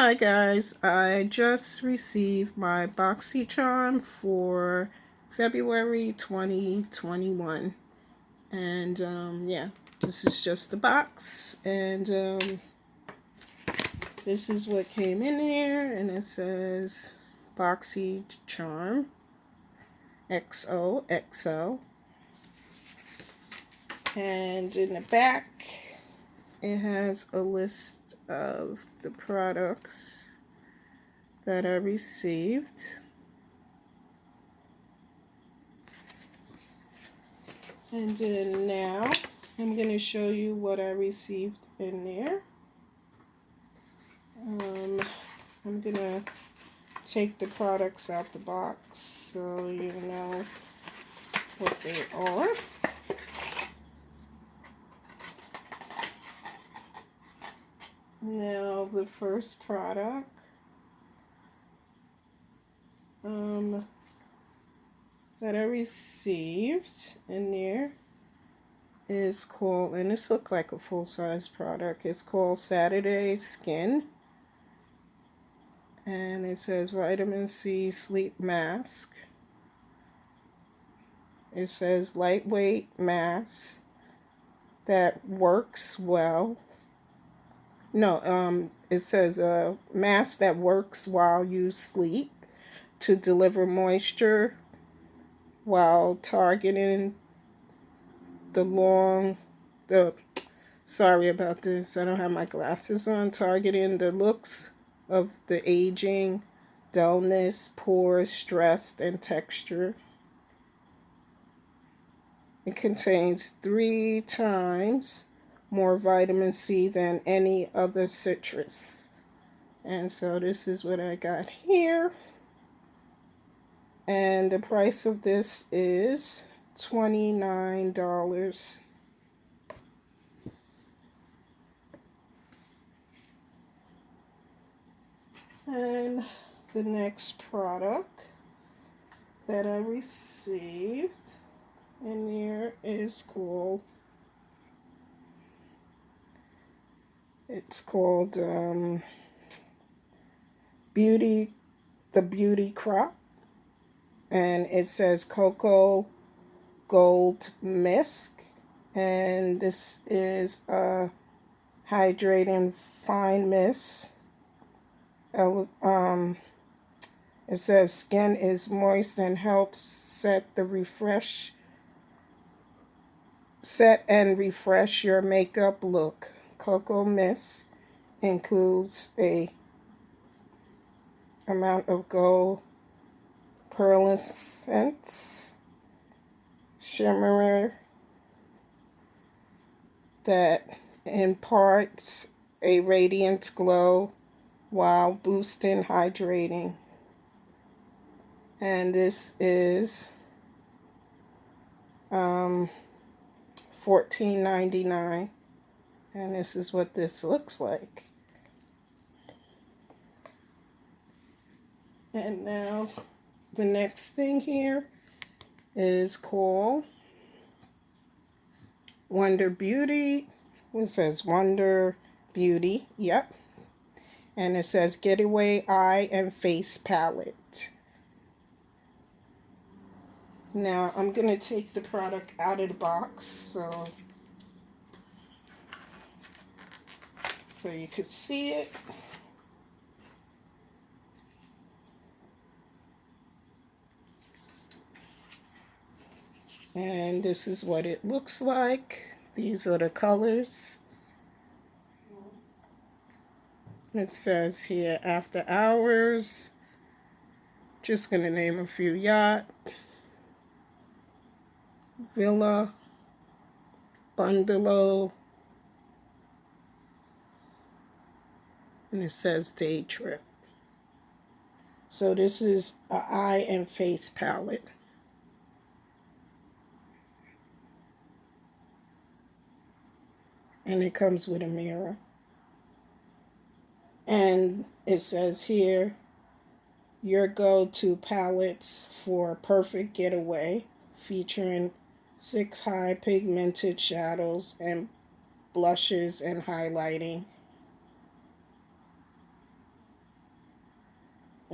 Hi guys, I just received my Boxycharm for February 2021, and yeah, this is just the box, and this is what came in here, and it says Boxycharm XOXO, and in the back it has a list of the products that I received. And then now I'm going to show you what I received in there. I'm going to take the products out the box so you know what they are. Now the first product that I received in there is called, and this looks like a full-size product, it's called Saturday Skin. And it says vitamin C sleep mask. It says lightweight mask that works well. No, it says a mask that works while you sleep to deliver moisture while targeting sorry about this, I don't have my glasses on, targeting the looks of the aging, dullness, pores, stress, and texture. It contains 3 times more vitamin C than any other citrus. And so this is what I got here. And the price of this is $29. And the next product that I received in there is called the Beauty Crop, and it says Coco Gold Mist, and this is a hydrating fine mist. It says skin is moist and helps set and refresh your makeup look. Cocoa Mist includes a amount of gold pearlescent shimmer that imparts a radiant glow while boosting hydrating. And this is $14.99, and this is what this looks like. And now the next thing here is called Wonder Beauty. It says Wonder Beauty, yep. And it says Getaway Eye and Face Palette. Now I'm going to take the product out of the box so you could see it. And this is what it looks like. These are the colors. It says here After Hours. Just going to name a few: Yacht, Villa, Bungalow, and it says Day Trip. So this is an eye and face palette. And it comes with a mirror. And it says here, your go-to palettes for perfect getaway, featuring 6 high pigmented shadows and blushes and highlighting.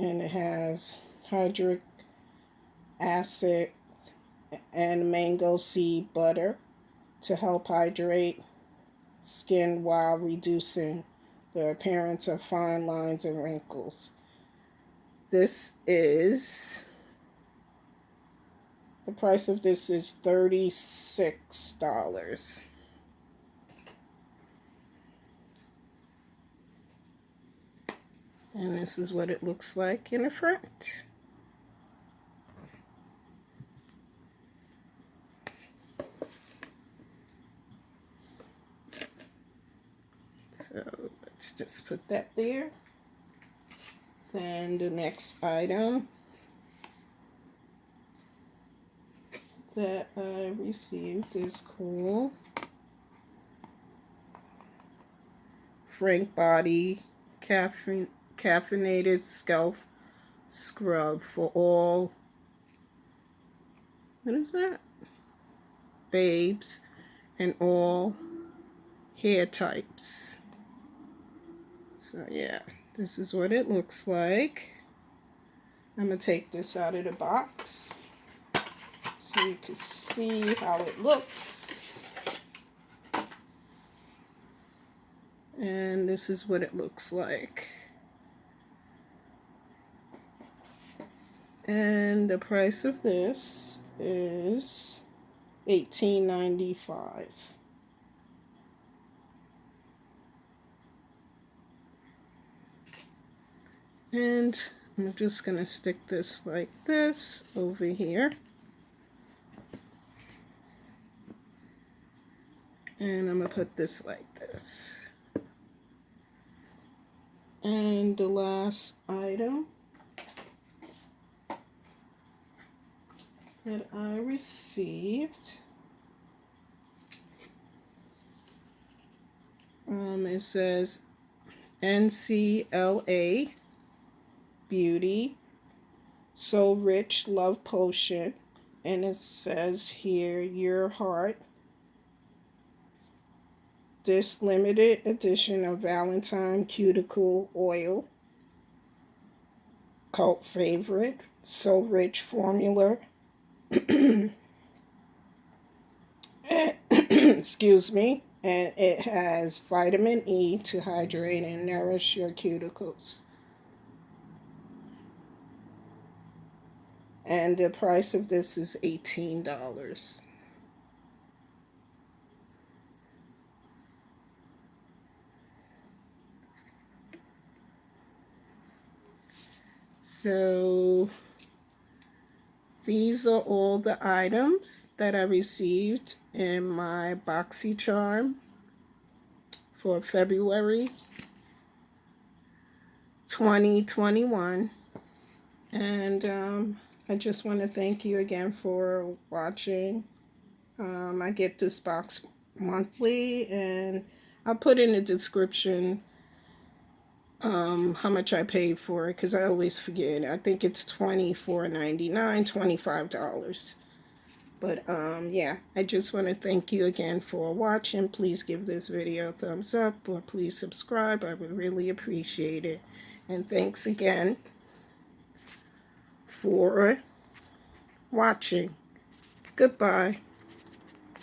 and it has hydric acid and mango seed butter to help hydrate skin while reducing the appearance of fine lines and wrinkles. The price of this is $36. And this is what it looks like in the front. So let's just put that there. Then the next item that I received is cool. Frank Body Caffeinated Scalp Scrub for all, what is that? Babes and all hair types. So yeah, this is what it looks like. I'm going to take this out of the box so you can see how it looks. And this is what it looks like. And the price of this is $18.95. And I'm just going to stick this like this over here. And I'm going to put this like this. And the last item that I received, it says NCLA Beauty So Rich Love Potion, and it says here your heart. This limited edition of Valentine Cuticle Oil, cult favorite, So Rich formula. Excuse me. And it has vitamin E to hydrate and nourish your cuticles. And the price of this is $18. So these are all the items that I received in my Boxycharm for February 2021. And I just want to thank you again for watching. I get this box monthly, and I'll put in the description how much I paid for it, because I always forget. I think it's $24.99, $25. But yeah, I just want to thank you again for watching. Please give this video a thumbs up, or please subscribe. I would really appreciate it. And thanks again for watching. Goodbye.